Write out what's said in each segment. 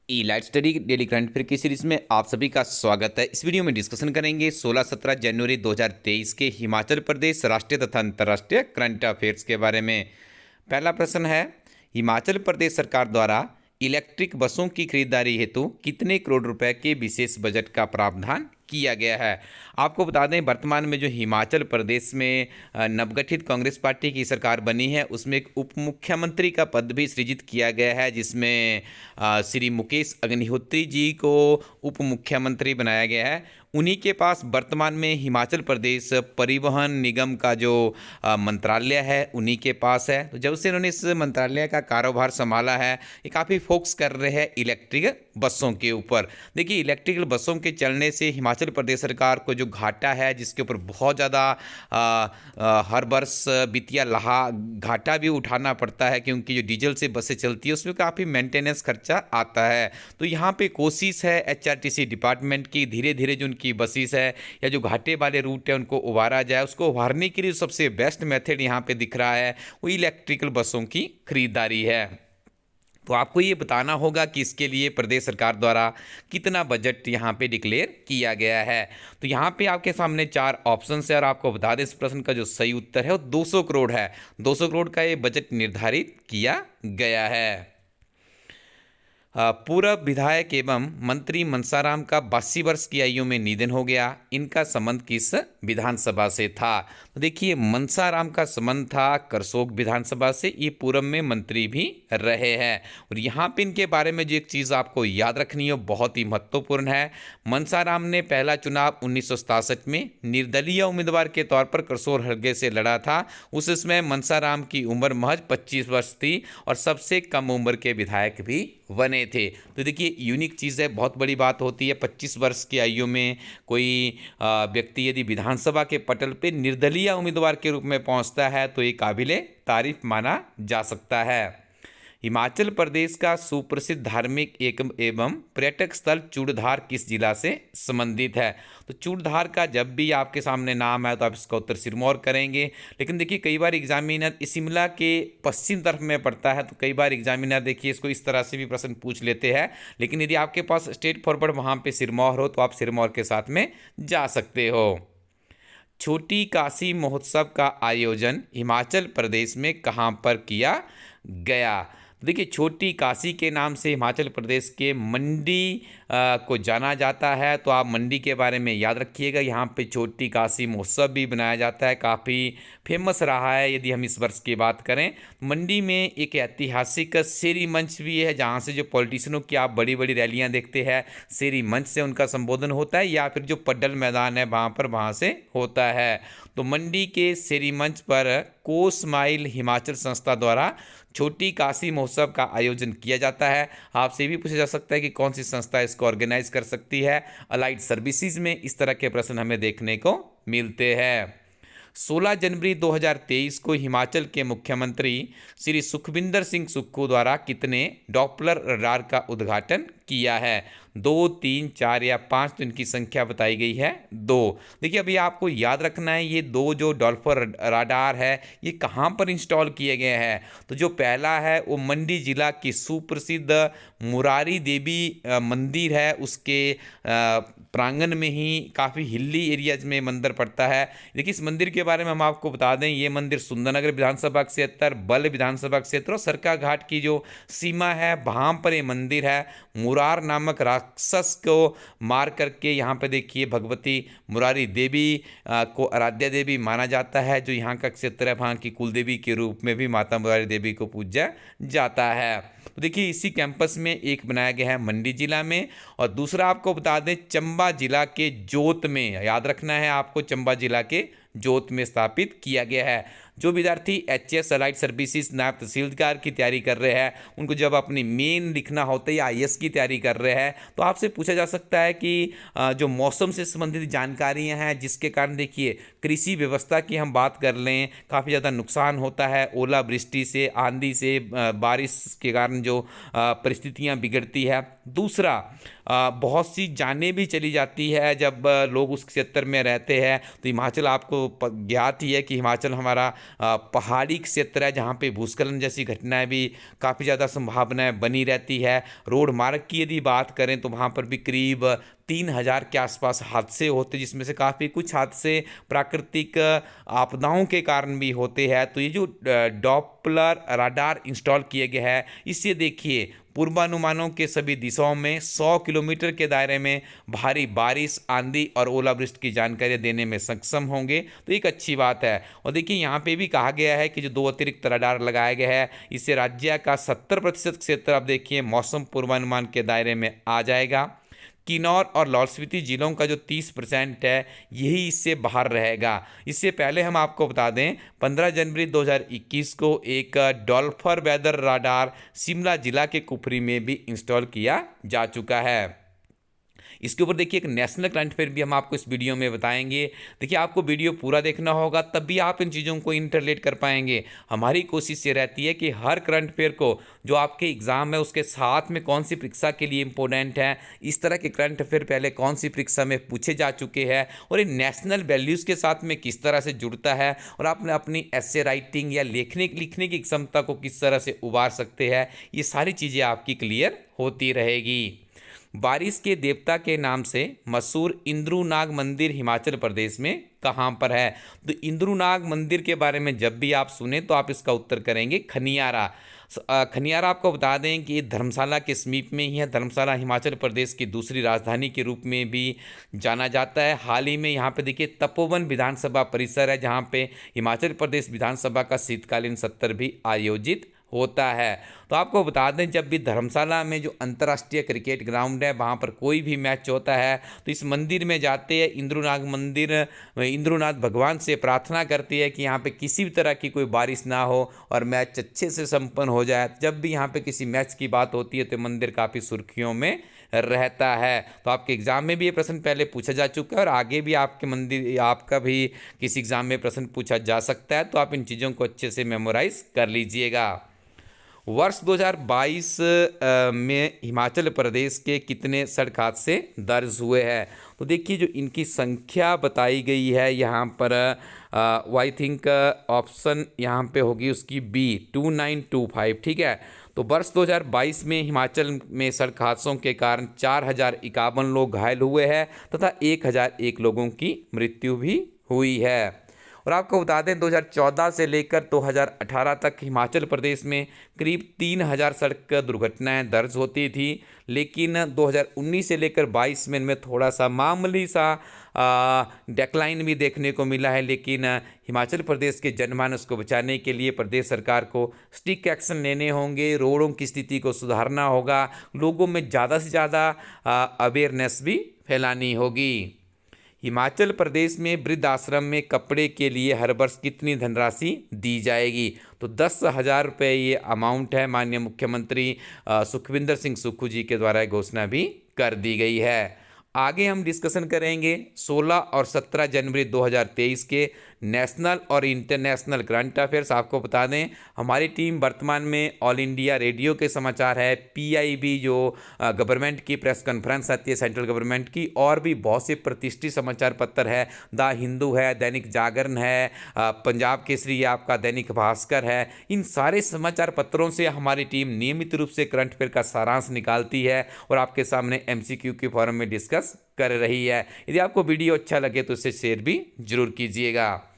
ई light study daily current affair की series में आप सभी का स्वागत है। इस वीडियो में डिस्कशन करेंगे 16-17 जनवरी 2023 के हिमाचल प्रदेश राष्ट्रीय तथा अंतर्राष्ट्रीय करंट अफेयर्स के बारे में। पहला प्रश्न है, हिमाचल प्रदेश सरकार द्वारा इलेक्ट्रिक बसों की खरीदारी हेतु कितने करोड़ रुपए के विशेष बजट का प्रावधान किया गया है। आपको बता दें, वर्तमान में जो हिमाचल प्रदेश में नवगठित कांग्रेस पार्टी की सरकार बनी है उसमें एक उप मुख्यमंत्री का पद भी सृजित किया गया है, जिसमें श्री मुकेश अग्निहोत्री जी को उप मुख्यमंत्री बनाया गया है। उन्हीं के पास वर्तमान में हिमाचल प्रदेश परिवहन निगम का जो मंत्रालय है उन्हीं के पास है। तो जब से उन्होंने इस मंत्रालय का कारोबार संभाला है, ये काफ़ी फोकस कर रहे हैं इलेक्ट्रिक बसों के ऊपर। देखिए, इलेक्ट्रिकल बसों के चलने से हिमाचल प्रदेश सरकार को जो घाटा है, जिसके ऊपर बहुत ज़्यादा हर वर्ष वित्तीय घाटा भी उठाना पड़ता है, क्योंकि जो डीजल से बसें चलती है उसमें काफ़ी मेंटेनेंस खर्चा आता है। तो यहाँ पे कोशिश है एचआरटीसी डिपार्टमेंट की, धीरे धीरे जो उनकी बसेस है या जो घाटे वाले रूट है उनको उबारा जाए। उसको उबारने के लिए सबसे बेस्ट मेथड यहाँ पे दिख रहा है वो इलेक्ट्रिकल बसों की खरीदारी है। तो आपको ये बताना होगा कि इसके लिए प्रदेश सरकार द्वारा कितना बजट यहाँ पे डिक्लेयर किया गया है। तो यहाँ पे आपके सामने 4 ऑप्शन है और आपको बता दें इस प्रश्न का जो सही उत्तर है वो 200 करोड़ है। 200 करोड़ का ये बजट निर्धारित किया गया है। पूर्व विधायक एवं मंत्री मनसाराम का 82 वर्ष की आयु में निधन हो गया। इनका संबंध किस विधानसभा से था? तो देखिए, मनसाराम का संबंध था करसोग विधानसभा से। ये पूर्व में मंत्री भी रहे हैं। और यहाँ पे इनके बारे में जो एक चीज़ आपको याद रखनी है बहुत ही महत्वपूर्ण है। मनसाराम ने पहला चुनाव 1967 में निर्दलीय उम्मीदवार के तौर पर करसोग हलके से लड़ा था। उस समय मनसाराम की उम्र महज 25 वर्ष थी और सबसे कम उम्र के विधायक भी बने थे। तो देखिए, यूनिक चीज़ है, बहुत बड़ी बात होती है। 25 वर्ष की आयु में कोई व्यक्ति यदि विधानसभा के पटल पे निर्दलीय उम्मीदवार के रूप में पहुंचता है तो ये काबिले तारीफ माना जा सकता है। हिमाचल प्रदेश का सुप्रसिद्ध धार्मिक एवं पर्यटक स्थल चूड़धार किस जिला से संबंधित है? तो चूड़धार का जब भी आपके सामने नाम है तो आप इसका उत्तर सिरमौर करेंगे। लेकिन देखिए, कई बार एग्जामिनर शिमला के पश्चिम तरफ में पड़ता है, तो कई बार एग्जामिनर देखिए इसको इस तरह से भी प्रश्न पूछ लेते हैं। लेकिन यदि आपके पास स्ट्रेट फॉरवर्ड वहाँ पे सिरमौर हो तो आप सिरमौर के साथ में जा सकते हो। छोटी काशी महोत्सव का आयोजन हिमाचल प्रदेश में कहाँ पर किया गया? देखिए, छोटी काशी के नाम से हिमाचल प्रदेश के मंडी को जाना जाता है। तो आप मंडी के बारे में याद रखिएगा। यहाँ पे छोटी काशी महोत्सव भी बनाया जाता है, काफ़ी फेमस रहा है। यदि हम इस वर्ष की बात करें, मंडी में एक ऐतिहासिक शेरी मंच भी है, जहाँ से जो पॉलिटिशियनों की आप बड़ी बड़ी रैलियाँ देखते हैं, शेरी मंच से उनका संबोधन होता है, या फिर जो पड्डल मैदान है वहाँ से होता है। तो मंडी के शेरी मंच पर कोस माइल हिमाचल संस्था द्वारा छोटी काशी महोत्सव का आयोजन किया जाता है। आपसे भी पूछा जा सकता है कि कौन सी संस्था इसको ऑर्गेनाइज कर सकती है। अलाइड सर्विसेज में इस तरह के प्रश्न हमें देखने को मिलते हैं। 16 जनवरी 2023 को हिमाचल के मुख्यमंत्री श्री सुखविंदर सिंह सुक्खू द्वारा कितने डॉपलर रडार का उद्घाटन किया है? 2, 3, 4 या 5? तो इनकी संख्या बताई गई है 2। देखिए, अभी आपको याद रखना है ये 2 जो डॉपलर रडार है ये कहाँ पर इंस्टॉल किए गए हैं। तो जो पहला है वो मंडी जिला की सुप्रसिद्ध मुरारी देवी मंदिर है, उसके प्रांगण में ही काफ़ी हिली एरियाज में मंदिर पड़ता है। देखिए, इस मंदिर के बारे में हम आपको बता दें, ये मंदिर सुंदरनगर विधानसभा क्षेत्र, बल्ह विधानसभा क्षेत्र और सरकाघाट की जो सीमा है वहाँ पर ये मंदिर है। मुरार नामक राक्षस को मार करके यहाँ पे देखिए भगवती मुरारी देवी को आराध्या देवी माना जाता है। जो यहाँ का क्षेत्र है वहाँ की कुलदेवी के रूप में भी माता मुरारी देवी को पूजा जाता है। तो देखिए, इसी कैंपस में एक बनाया गया है मंडी जिला में, और दूसरा आपको बता दें चंबा जिला के जोत में, याद रखना है आपको, चंबा जिला के जोत में स्थापित किया गया है। जो विद्यार्थी एचएस अलाइड सर्विसेज नायब तहसीलदार की तैयारी कर रहे हैं, उनको जब अपनी मेन लिखना होता है या आईएएस की तैयारी कर रहे हैं, तो आपसे पूछा जा सकता है कि जो मौसम से संबंधित जानकारियां हैं, जिसके कारण देखिए कृषि व्यवस्था की हम बात कर लें, काफ़ी ज़्यादा नुकसान होता है ओलावृष्टि से, आंधी से, बारिश के कारण जो परिस्थितियां बिगड़ती है। दूसरा, बहुत सी जानें भी चली जाती है जब लोग उस क्षेत्र में रहते हैं। तो हिमाचल आपको ज्ञात ही है कि हिमाचल हमारा पहाड़ी क्षेत्र है जहाँ पे भूस्खलन जैसी घटनाएं भी काफ़ी ज़्यादा संभावनाएं बनी रहती है। रोड मार्ग की यदि बात करें तो वहाँ पर भी करीब 3000 के आसपास हादसे होते, जिसमें से काफ़ी कुछ हादसे प्राकृतिक आपदाओं के कारण भी होते हैं। तो ये जो डॉपलर राडार इंस्टॉल किए गए हैं, इससे देखिए पूर्वानुमानों के सभी दिशाओं में 100 किलोमीटर के दायरे में भारी बारिश, आंधी और ओलावृष्टि की जानकारी देने में सक्षम होंगे। तो एक अच्छी बात है। और देखिए यहाँ पे भी कहा गया है कि जो 2 अतिरिक्त रडार लगाए गए हैं, इससे राज्य का 70% क्षेत्र आप देखिए मौसम पूर्वानुमान के दायरे में आ जाएगा। किन्नौर और लाहौल स्पीति जिलों का जो 30% है, यही इससे बाहर रहेगा। इससे पहले हम आपको बता दें 15 जनवरी 2021 को एक डॉल्फर वेदर राडार शिमला जिला के कुफरी में भी इंस्टॉल किया जा चुका है। इसके ऊपर देखिए एक नेशनल करंट अफेयर भी हम आपको इस वीडियो में बताएंगे। देखिए आपको वीडियो पूरा देखना होगा, तब भी आप इन चीज़ों को इंटरलेट कर पाएंगे। हमारी कोशिश ये रहती है कि हर करंट अफेयर को जो आपके एग्जाम है उसके साथ में कौन सी परीक्षा के लिए इंपॉर्टेंट है, इस तरह के करंट अफेयर पहले कौन सी परीक्षा में पूछे जा चुके हैं और ये नेशनल वैल्यूज़ के साथ में किस तरह से जुड़ता है, और आपने अपनी ऐसे राइटिंग या लिखने की क्षमता को किस तरह से उभार सकते हैं, ये सारी चीज़ें आपकी क्लियर होती रहेगी। बारिश के देवता के नाम से मशहूर इंद्रुनाग मंदिर हिमाचल प्रदेश में कहाँ पर है? तो इंद्रुनाग मंदिर के बारे में जब भी आप सुने तो आप इसका उत्तर करेंगे खनियारा। खनियारा आपको बता दें कि धर्मशाला के समीप में ही है। धर्मशाला हिमाचल प्रदेश की दूसरी राजधानी के रूप में भी जाना जाता है। हाल ही में यहाँ पे देखिए तपोवन विधानसभा परिसर है, जहाँ पे हिमाचल प्रदेश विधानसभा का शीतकालीन सत्र भी आयोजित होता है। तो आपको बता दें जब भी धर्मशाला में जो अंतर्राष्ट्रीय क्रिकेट ग्राउंड है, वहाँ पर कोई भी मैच होता है तो इस मंदिर में जाते हैं, इंद्रुनाग मंदिर इंद्रुनाथ भगवान से प्रार्थना करती है कि यहाँ पे किसी भी तरह की कोई बारिश ना हो और मैच अच्छे से संपन्न हो जाए। जब भी यहाँ पे किसी मैच की बात होती है तो मंदिर काफ़ी सुर्खियों में रहता है। तो आपके एग्जाम में भी ये प्रश्न पहले पूछा जा चुका है और आगे भी आपके मंदिर आपका भी किसी एग्जाम में प्रश्न पूछा जा सकता है। तो आप इन चीज़ों को अच्छे से मेमोराइज कर लीजिएगा। वर्ष 2022 में हिमाचल प्रदेश के कितने सड़क हादसे दर्ज हुए हैं? तो देखिए जो इनकी संख्या बताई गई है यहाँ पर, आई थिंक ऑप्शन यहाँ पे होगी उसकी बी 2925, ठीक है। तो वर्ष 2022 में हिमाचल में सड़क हादसों के कारण 4051 लोग घायल हुए हैं तथा 1001 लोगों की मृत्यु भी हुई है। और आपको बता दें 2014 से लेकर 2018 तक हिमाचल प्रदेश में करीब 3000 सड़क दुर्घटनाएं दर्ज होती थी, लेकिन 2019 से लेकर 22 में इनमें थोड़ा सा मामूली सा डेक्लाइन भी देखने को मिला है। लेकिन हिमाचल प्रदेश के जनमानस को बचाने के लिए प्रदेश सरकार को स्ट्रिक्ट एक्शन लेने होंगे, रोडों की स्थिति को सुधारना होगा, लोगों में ज़्यादा से ज़्यादा अवेयरनेस भी फैलानी होगी। हिमाचल प्रदेश में वृद्धाश्रम में कपड़े के लिए हर वर्ष कितनी धनराशि दी जाएगी? तो 10,000 रुपये ये अमाउंट है। माननीय मुख्यमंत्री सुखविंदर सिंह सुक्खू जी के द्वारा घोषणा भी कर दी गई है। आगे हम डिस्कशन करेंगे 16 और 17 जनवरी 2023 के नेशनल और इंटरनेशनल करंट अफेयर्स। आपको बता दें हमारी टीम वर्तमान में ऑल इंडिया रेडियो के समाचार है, पीआईबी जो गवर्नमेंट की प्रेस कॉन्फ्रेंस आती है सेंट्रल गवर्नमेंट की, और भी बहुत से प्रतिष्ठित समाचार पत्र है, द हिंदू है, दैनिक जागरण है, पंजाब केसरी आपका दैनिक भास्कर है। इन सारे समाचार पत्रों से हमारी टीम नियमित रूप से करंट अफेयर का सारांश निकालती है और आपके सामने एमसीक्यू के फॉर्म में डिस्कस कर रही है। यदि आपको वीडियो अच्छा लगे तो इसे शेयर भी जरूर कीजिएगा।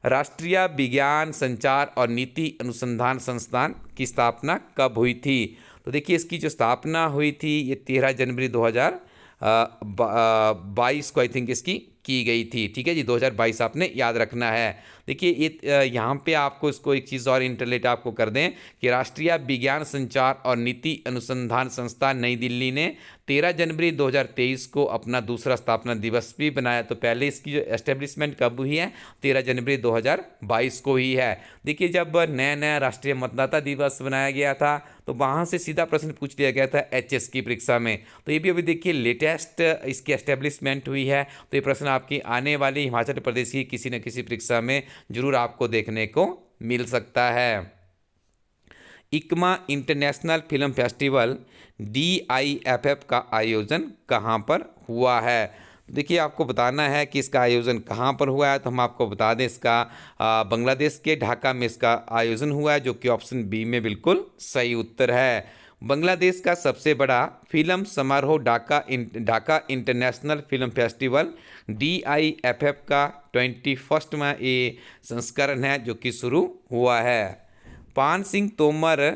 राष्ट्रीय विज्ञान संचार और नीति अनुसंधान संस्थान की स्थापना कब हुई थी? तो देखिए इसकी जो स्थापना हुई थी ये 13 जनवरी 2022 को आई थिंक इसकी की गई थी, ठीक है जी। 2022 आपने याद रखना है। देखिए ये यहाँ पे आपको इसको एक चीज़ और इंटरलेट आपको कर दें कि राष्ट्रीय विज्ञान संचार और नीति अनुसंधान संस्थान नई दिल्ली ने 13 जनवरी 2023 को अपना दूसरा स्थापना दिवस भी बनाया। तो पहले इसकी जो एस्टेब्लिशमेंट कब हुई है? 13 जनवरी 2022 को ही है। देखिए जब नया राष्ट्रीय मतदाता दिवस बनाया गया था तो वहाँ से सीधा प्रश्न पूछ लिया गया था एचएस की परीक्षा में। तो ये भी अभी देखिए लेटेस्ट इसकी एस्टेब्लिशमेंट हुई है। तो ये प्रश्न आपकी आने वाली हिमाचल प्रदेश की किसी न किसी परीक्षा में जरूर आपको देखने को मिल सकता है। इकमा इंटरनेशनल फिल्म फेस्टिवल DIFF का आयोजन कहाँ पर हुआ है? देखिए आपको बताना है कि इसका आयोजन कहाँ पर हुआ है, तो हम आपको बता दें इसका बांग्लादेश के ढाका में इसका आयोजन हुआ है, जो कि ऑप्शन बी में बिल्कुल सही उत्तर है। बांग्लादेश का सबसे बड़ा फिल्म समारोह Dhaka international film festival DIFF का 21वां ये संस्करण है जो कि शुरू हुआ है। पान सिंह तोमर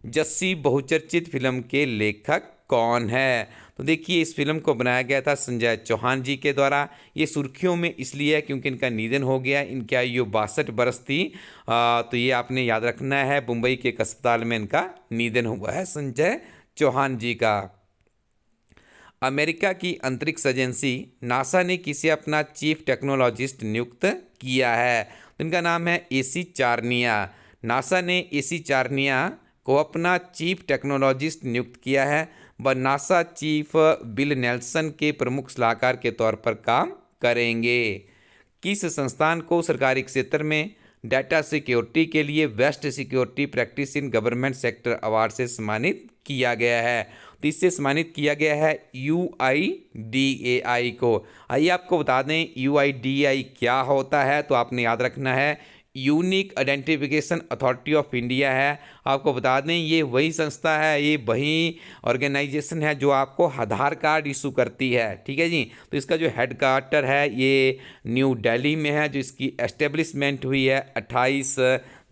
जस्सी बहुचर्चित फिल्म के लेखक कौन है? तो देखिए इस फिल्म को बनाया गया था संजय चौहान जी के द्वारा। ये सुर्खियों में इसलिए है क्योंकि इनका निधन हो गया। इनकी आयु 62 वर्ष थी। तो ये आपने याद रखना है, मुंबई के एक अस्पताल में इनका निधन हुआ है संजय चौहान जी का। अमेरिका की अंतरिक्ष एजेंसी नासा ने किसे अपना चीफ टेक्नोलॉजिस्ट नियुक्त किया है? तो इनका नाम है AC चार्निया। नासा ने AC चार्निया को अपना चीफ टेक्नोलॉजिस्ट नियुक्त किया है। वह नासा चीफ बिल नेल्सन के प्रमुख सलाहकार के तौर पर काम करेंगे। किस संस्थान को सरकारी क्षेत्र में डाटा सिक्योरिटी के लिए best security practice in government sector award से सम्मानित किया गया है? तो इससे सम्मानित किया गया है UIDAI को। आइए आपको बता दें UIDAI क्या होता है, तो आपने याद रखना है unique identification authority of India है। आपको बता दें ये वही संस्था है, ये वही ऑर्गेनाइजेशन है जो आपको आधार कार्ड इशू करती है। ठीक है जी। तो इसका जो हेडक्वार्टर है ये न्यू दिल्ली में है, जो इसकी एस्टेब्लिशमेंट हुई है 28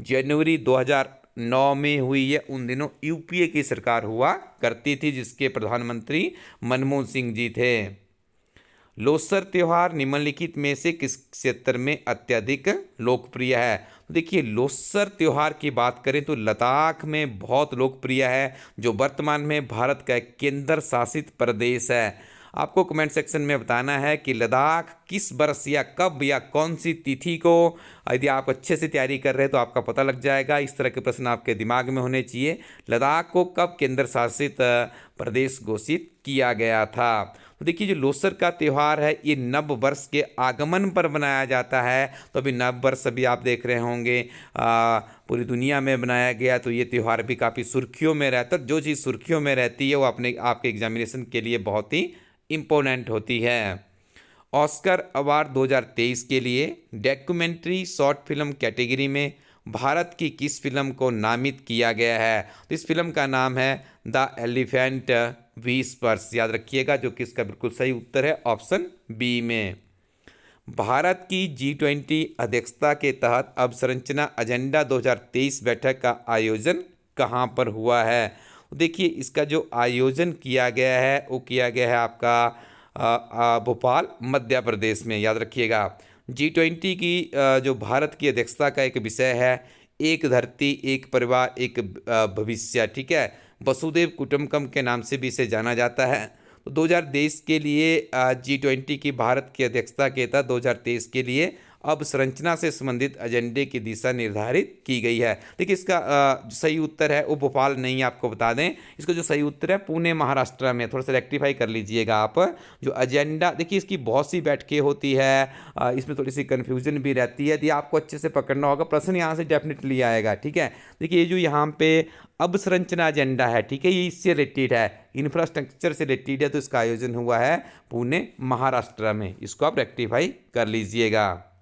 जनवरी 2009 में हुई है। उन दिनों UPA की सरकार हुआ करती थी जिसके प्रधानमंत्री मनमोहन सिंह जी थे। लोसर त्यौहार निम्नलिखित में से किस क्षेत्र में अत्यधिक लोकप्रिय है? तो देखिए लोसर त्यौहार की बात करें तो लद्दाख में बहुत लोकप्रिय है, जो वर्तमान में भारत का एक केंद्र शासित प्रदेश है। आपको कमेंट सेक्शन में बताना है कि लद्दाख किस वर्ष या कब या कौन सी तिथि को, यदि आप अच्छे से तैयारी कर रहे हैं तो आपका पता लग जाएगा। इस तरह के प्रश्न आपके दिमाग में होने चाहिए। लद्दाख को कब केंद्र शासित प्रदेश घोषित किया गया था? तो देखिए जो लोसर का त्यौहार है ये नव वर्ष के आगमन पर मनाया जाता है। तो अभी नव वर्ष अभी आप देख रहे होंगे पूरी दुनिया में बनाया गया, तो ये त्यौहार भी काफ़ी सुर्खियों में रहता है। जो चीज़ सुर्खियों में रहती है वो अपने आपके एग्जामिनेशन के लिए बहुत ही इम्पोर्टेंट होती है। ऑस्कर अवार्ड 2023 के लिए डॉक्यूमेंट्री शॉर्ट फिल्म कैटेगरी में भारत की किस फिल्म को नामित किया गया है? तो इस फिल्म का नाम है द एलिफेंट व्हिस्पर्स। याद रखिएगा, जो कि इसका बिल्कुल सही उत्तर है ऑप्शन बी में। भारत की G20 अध्यक्षता के तहत अवसंरचना एजेंडा 2023 बैठक का आयोजन कहाँ पर हुआ है? देखिए इसका जो आयोजन किया गया है वो किया गया है आपका भोपाल मध्य प्रदेश में। याद रखिएगा G20 की जो भारत की अध्यक्षता का एक विषय है एक धरती एक परिवार एक भविष्य। ठीक है, वसुदेव कुटुंबकम के नाम से भी इसे जाना जाता है। तो 2023 के लिए G20 की भारत की अध्यक्षता के तहत 2023 के लिए अब संरचना से संबंधित एजेंडे की दिशा निर्धारित की गई है। देखिए इसका जो सही उत्तर है वो भोपाल नहीं, आपको बता दें इसका जो सही उत्तर है पुणे महाराष्ट्र में। थोड़ा सा रेक्टिफाई कर लीजिएगा आप। जो एजेंडा देखिए इसकी बहुत सी बैठकें होती है, इसमें थोड़ी सी कन्फ्यूजन भी रहती है। यदि आपको अच्छे से पकड़ना होगा प्रश्न यहाँ से डेफिनेटली आएगा। ठीक है, देखिए ये जो यहाँ पे अब संरचना एजेंडा है, ठीक है, ये इससे रिलेटेड है, इंफ्रास्ट्रक्चर से रिलेटेड है। तो इसका आयोजन हुआ है पुणे महाराष्ट्र में। इसको आप रेक्टिफाई कर लीजिएगा।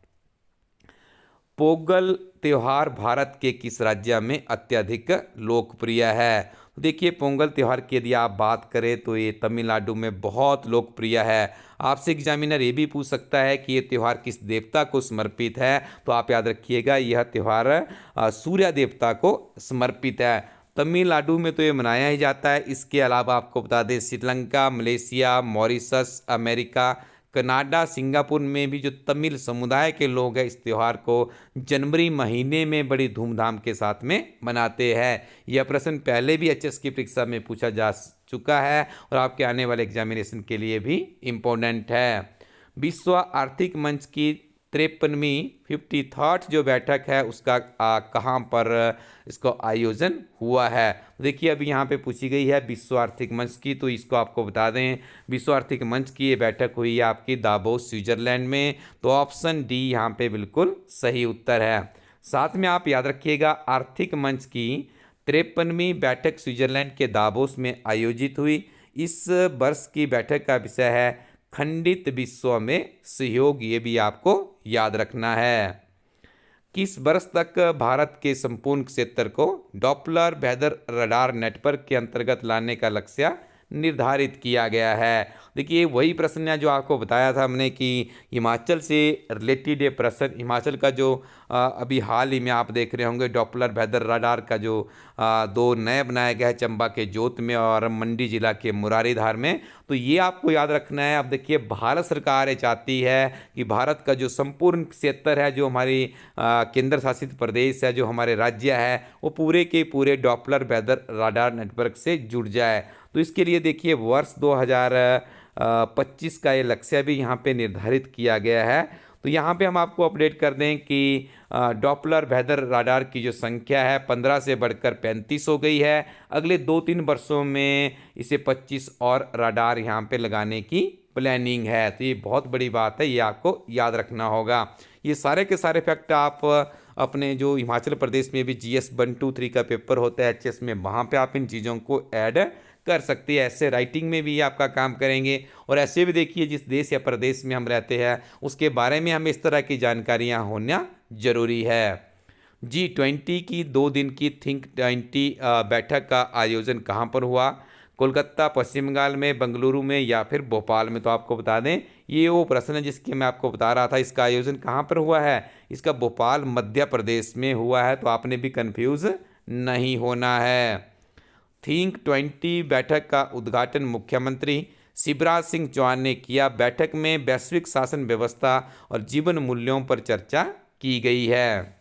पोंगल त्यौहार भारत के किस राज्य में अत्यधिक लोकप्रिय है? तो देखिए पोंगल त्यौहार की यदि आप बात करें तो ये तमिलनाडु में बहुत लोकप्रिय है। आपसे एग्जामिनर ये भी पूछ सकता है कि ये त्यौहार किस देवता को समर्पित है? तो आप याद रखिएगा यह त्यौहार सूर्य देवता को समर्पित है। तमिलनाडु में तो ये मनाया ही जाता है। इसके अलावा आपको बता दें Sri Lanka, Malaysia, Mauritius, America, Canada, Singapore में भी जो तमिल समुदाय के लोग हैं इस त्यौहार को जनवरी महीने में बड़ी धूमधाम के साथ में मनाते हैं। यह प्रश्न पहले भी HS की परीक्षा में पूछा जा चुका है और आपके आने वाले एग्जामिनेशन के लिए भी इम्पोर्टेंट है। विश्व आर्थिक मंच की 53वीं 53rd जो बैठक है उसका कहाँ पर इसको आयोजन हुआ है? देखिए अभी यहाँ पे पूछी गई है विश्व आर्थिक मंच की, तो इसको आपको बता दें विश्व आर्थिक मंच की ये बैठक हुई है आपकी दावोस स्विट्जरलैंड में। तो ऑप्शन डी यहाँ पे बिल्कुल सही उत्तर है। साथ में आप याद रखिएगा आर्थिक मंच की 53वीं बैठक स्विट्जरलैंड के दावोस में आयोजित हुई। इस वर्ष की बैठक का विषय है खंडित विश्व में सहयोग, ये भी आपको याद रखना है। किस वर्ष तक भारत के संपूर्ण क्षेत्र को डॉपलर वेदर रडार नेटवर्क के अंतर्गत लाने का लक्ष्य निर्धारित किया गया है? देखिए वही प्रश्न है जो आपको बताया था हमने कि हिमाचल से रिलेटेड ये प्रश्न, हिमाचल का जो अभी हाल ही में आप देख रहे होंगे डॉपलर वेदर रडार का जो 2 नए बनाया गया है चंबा के जोत में और मंडी जिला के मुरारीधार में, तो ये आपको याद रखना है। अब देखिए भारत सरकार ये चाहती है कि भारत का जो संपूर्ण क्षेत्र है, जो हमारी केंद्र शासित प्रदेश है, जो हमारे राज्य है, वो पूरे के पूरे डॉपलर वेदर रडार नेटवर्क से जुड़ जाए। तो इसके लिए देखिए वर्ष 2025 का ये लक्ष्य भी यहाँ पे निर्धारित किया गया है। तो यहाँ पे हम आपको अपडेट कर दें कि डॉपलर वेदर रडार की जो संख्या है 15 से बढ़कर 35 हो गई है। अगले 2-3 वर्षों में इसे 25 और रडार यहाँ पे लगाने की प्लानिंग है। तो ये बहुत बड़ी बात है, ये आपको याद रखना होगा। ये सारे के सारे फैक्ट आप अपने जो हिमाचल प्रदेश में भी GS 1, 2, 3 का पेपर होता है HS में, वहाँ पे आप इन चीज़ों को ऐड कर सकती है। ऐसे राइटिंग में भी आपका काम करेंगे और ऐसे भी देखिए जिस देश या प्रदेश में हम रहते हैं उसके बारे में हमें इस तरह की जानकारियाँ होना जरूरी है। G20 की 2 दिन की थिंक 20 बैठक का आयोजन कहाँ पर हुआ? कोलकाता, पश्चिम बंगाल में, बेंगलुरु में या फिर भोपाल में? तो आपको बता दें ये वो प्रश्न है जिसकी मैं आपको बता रहा था। इसका आयोजन कहाँ पर हुआ है? इसका भोपाल मध्य प्रदेश में हुआ है। तो आपने भी कंफ्यूज नहीं होना है। थिंक 20 बैठक का उद्घाटन मुख्यमंत्री शिवराज सिंह चौहान ने किया। बैठक में वैश्विक शासन व्यवस्था और जीवन मूल्यों पर चर्चा की गई है।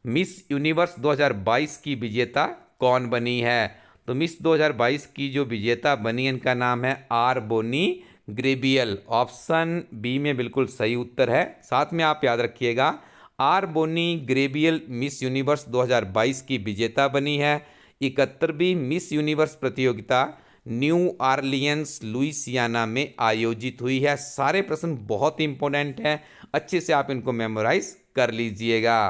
मिस यूनिवर्स 2022 की विजेता कौन बनी है? तो मिस 2022 की जो विजेता बनी इनका नाम है R Bonney Gabriel. Option B में बिल्कुल सही उत्तर है। साथ में आप याद रखिएगा R Bonney Gabriel Miss Universe 2022 की विजेता बनी है। 71वीं मिस यूनिवर्स प्रतियोगिता न्यू ऑरलियंस लुइसियाना में आयोजित हुई है। सारे प्रश्न बहुत ही इंपॉर्टेंट हैं, अच्छे से आप इनको मेमोराइज कर लीजिएगा।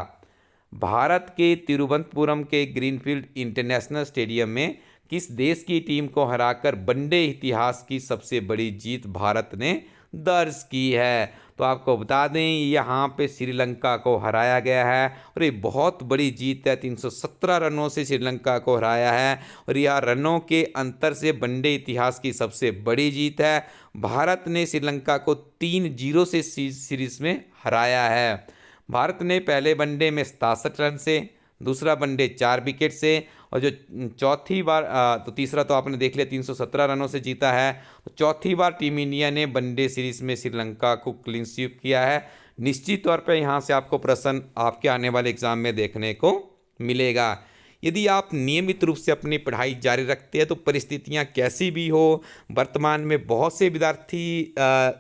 भारत के तिरुवनंतपुरम के ग्रीनफील्ड इंटरनेशनल स्टेडियम में किस देश की टीम को हराकर वनडे इतिहास की सबसे बड़ी जीत भारत ने दर्ज की है? तो आपको बता दें यहाँ पे श्रीलंका को हराया गया है और ये बहुत बड़ी जीत है। 317 रनों से श्रीलंका को हराया है और यह रनों के अंतर से वनडे इतिहास की सबसे बड़ी जीत है। भारत ने श्रीलंका को 3-0 से सीरीज में हराया है। भारत ने पहले वनडे में 67 रन से, दूसरा वनडे 4 विकेट से और जो चौथी बार तो तीसरा तो आपने देख लिया 317 रनों से जीता है। तो चौथी बार टीम इंडिया ने वनडे सीरीज में श्रीलंका को क्लीन स्वीप किया है। निश्चित तौर पर यहाँ से आपको प्रश्न आपके आने वाले एग्जाम में देखने को मिलेगा। यदि आप नियमित रूप से अपनी पढ़ाई जारी रखते हैं तो परिस्थितियां कैसी भी हो, वर्तमान में बहुत से विद्यार्थी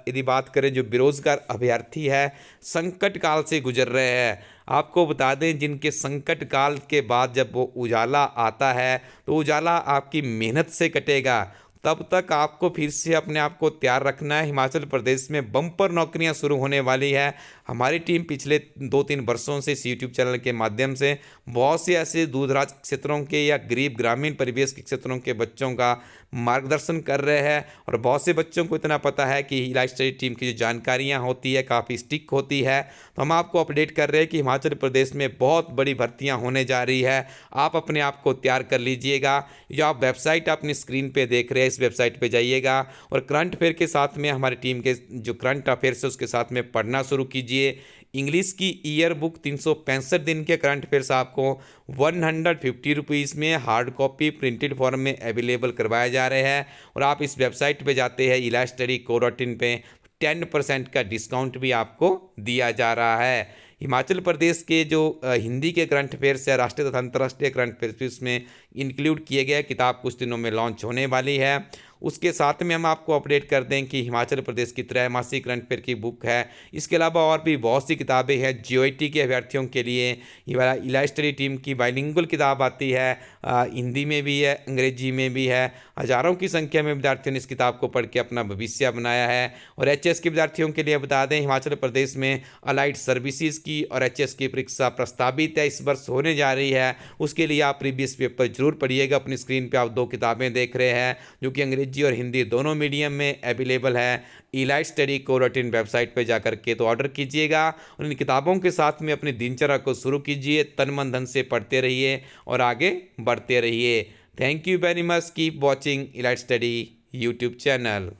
यदि बात करें जो बेरोजगार अभ्यर्थी है संकट काल से गुजर रहे हैं। आपको बता दें जिनके संकट काल के बाद जब वो उजाला आता है तो उजाला आपकी मेहनत से कटेगा। तब तक आपको फिर से अपने आप को तैयार रखना है। हिमाचल प्रदेश में बम्पर नौकरियां शुरू होने वाली है। हमारी टीम पिछले 2-3 वर्षों से इस यूट्यूब चैनल के माध्यम से बहुत से ऐसे दूरदराज क्षेत्रों के या गरीब ग्रामीण परिवेश के क्षेत्रों के बच्चों का मार्गदर्शन कर रहे हैं और बहुत से बच्चों को इतना पता है कि इलाज स्टडी टीम की जो जानकारियाँ होती है काफ़ी स्टिक होती है। तो हम आपको अपडेट कर रहे हैं कि हिमाचल प्रदेश में बहुत बड़ी भर्तियाँ होने जा रही है। आप अपने आप को तैयार कर लीजिएगा। जो आप वेबसाइट अपनी स्क्रीन पे देख रहे हैं इस वेबसाइट पे जाइएगा और करंट अफेयर के साथ में हमारी टीम के जो करंट अफेयर्स है उसके साथ में पढ़ना शुरू कीजिए। इंग्लिश की ईयर बुक 365 दिन के करंट अफेयर्स आपको 150 रुपीज़ में हार्ड कॉपी प्रिंटेड फॉर्म में अवेलेबल करवाए जा रहे हैं और आप इस वेबसाइट पे जाते हैं ilastudy.co.in पे 10% का डिस्काउंट भी आपको दिया जा रहा है। हिमाचल प्रदेश के जो हिंदी के करंट अफेयर्स है राष्ट्रीय तथा अंतर्राष्ट्रीय करंट अफेयर्स में इंक्लूड किए गए किताब कुछ दिनों में लॉन्च होने वाली है। उसके साथ में हम आपको अपडेट कर दें कि हिमाचल प्रदेश की त्रैमासिक करंट अफेयर की बुक है। इसके अलावा और भी बहुत सी किताबें हैं GOT के अभ्यर्थियों के लिए। इलाज स्टडी टीम की बाइलिंगुअल किताब आती है, हिंदी में भी है, अंग्रेजी में भी है। हज़ारों की संख्या में विद्यार्थियों ने इस किताब को पढ़ के अपना भविष्य बनाया है। और HS के विद्यार्थियों के लिए बता दें हिमाचल प्रदेश में अलाइड सर्विसेज की और HS की परीक्षा प्रस्तावित है, इस वर्ष होने जा रही है। उसके लिए आप प्रीवियस पेपर जरूर पढ़िएगा। अपनी स्क्रीन पर आप 2 किताबें देख रहे हैं जो कि अंग्रेजी अंग्रेजी और हिंदी दोनों मीडियम में अवेलेबल है इलाइट स्टडी को.इन वेबसाइट पर जाकर के। तो ऑर्डर कीजिएगा और इन किताबों के साथ में अपनी दिनचर्या को शुरू कीजिए, तन मन धन से पढ़ते रहिए और आगे बढ़ते रहिए। Thank you very much, keep watching elite study YouTube channel.